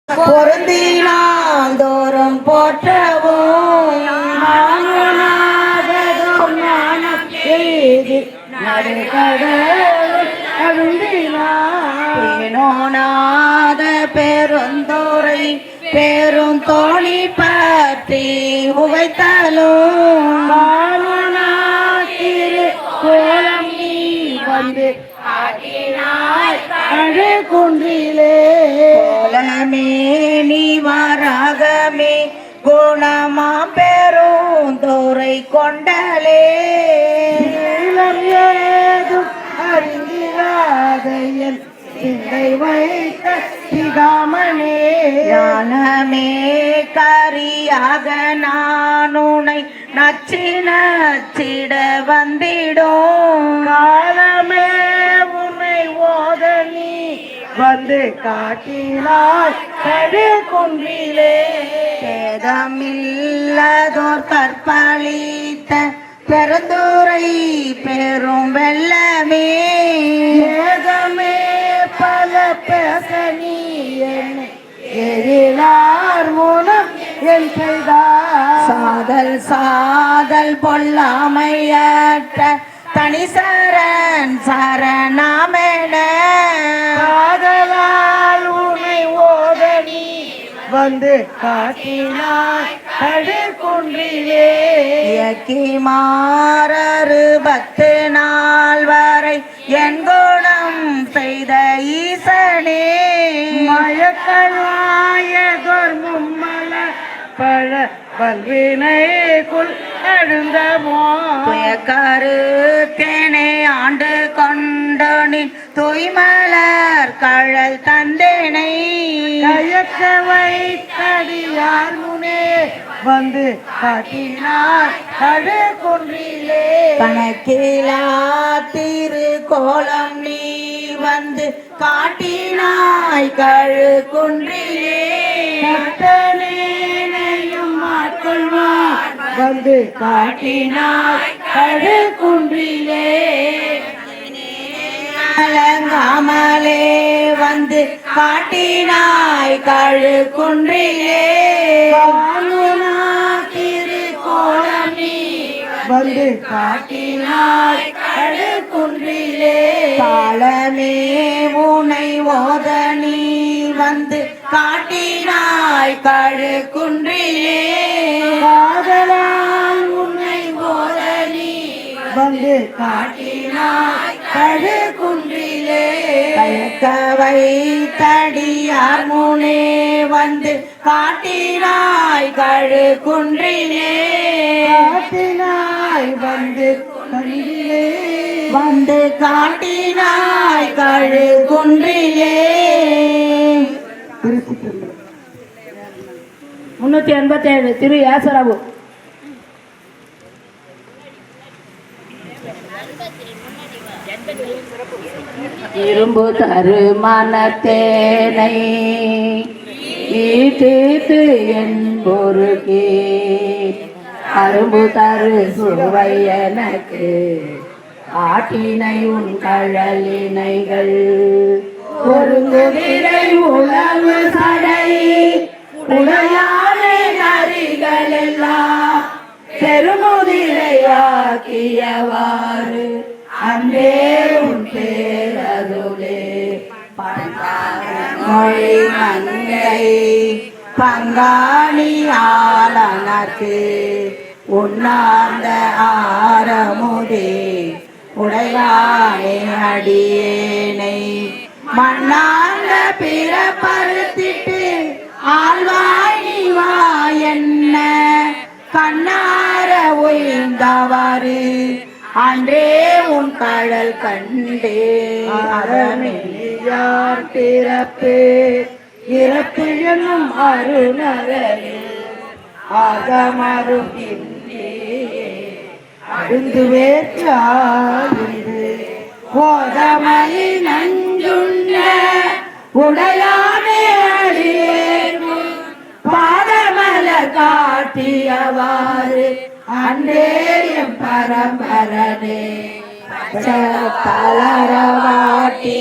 பொருந்தினாந்தோறும் போற்றவும் பேணோனாத பெருந்தோரை பெரும் தோணி பற்றி உவைத்தலும் கோலம் நீ வந்து குன்றிலே கோலமே நீ வராகமே குணமா பெரும் தோரை கொண்டலே ஏதும் அறிந்திராதையன் சிந்தை வைத்த சிகாமனே ஞானமே கரியாக நானுனை நச்சி நச்சிட வந்திடும் காலமே உன்னை ஓத நீ வந்து காட்டினாய் கடு குன்றிலே சேதமில்லதோர் கற்பழித்த பெருந்துரை பெரும் வெள்ளமே ஏதமே பல பேச நீ என்னை எழிலார் மூலம் என் செய்தார் சாதல் சாதல் பொல்லாமையற்ற தனி சரணாமென காதலால் உன்னை ஓத நீ வந்து காட்டினாய் கடு குன்றிலே இயக்கி மாறறு 10 நாள் வரை என் குணம் செய்த ஈசனே மயக்கலாயதொர் மும்மல பழ பல்வினைக்குள் எழுந்தமோ கருத்தேனே ஆண்டு கொண்டனின் தூய்மலர் கழல் தந்தேனை கயக்க வைத்தடியார் முனே வந்து காட்டினார் கடு குன்றிலே கணக்கிலா திரு கோலம் நீ வந்து காட்டினாய் கழு குன்றிலே கட்டளையும் மாட்கொள்வார் வந்து காட்டினாய் கடு குன்றிலே அலங்காமலே வந்து காட்டினாய் கழு குன்றிலே திரு கோலமி வந்து காட்டினாய் கழு குன்றிலே காலமே உனை ஓத நீ வந்து காட்டினாய் கழு குன்றிலே காதலால் உன்னை ஓத நீ வந்து காட்டினாய் கழு குன்றிலே கயக்க வைத்தடியார் முனே வந்து காட்டினாய் கழு குன்றிலே காட்டினாய் வந்து குன்றிலே வந்து காட்டினாய் கழு குன்றிலே 387 திரு யாசராவு இரும்பு தரு மனத்தேனை ஈட்டு என் பொருகே அரும்பு தரு சுவை எனக்கு ஆட்டினை உன் கழலினைகள் ஒருங்குதிரை உளவு சடை உடையானை நரிகள் எல்லாம் பெருமுதிரையாக்கியவாறு அன்பே உன் பேரருளே மொழி மங்கை பங்காணி ஆளனக்கு உண்ணார்ந்த ஆரமுதே உடையானே அடியேனை மண்ணார்ந்த பிறப்பறுத்திட்டு ஆழ்வாணி வா என்ன கண்ணார உய்ந்தவாறு அன்றே உன் கடல் கண்டே அறமெய்யார் பிறப்பு இறப்பு என்னும் அருணரில் ஆகமரும் அருந்து வேற்றாயிரு கோதமணி நஞ்சுண்ண உடையானே அடியேன் பாதமல காட்டியவாறு அன்றே எம் பரம்பரனே தளரவாட்டி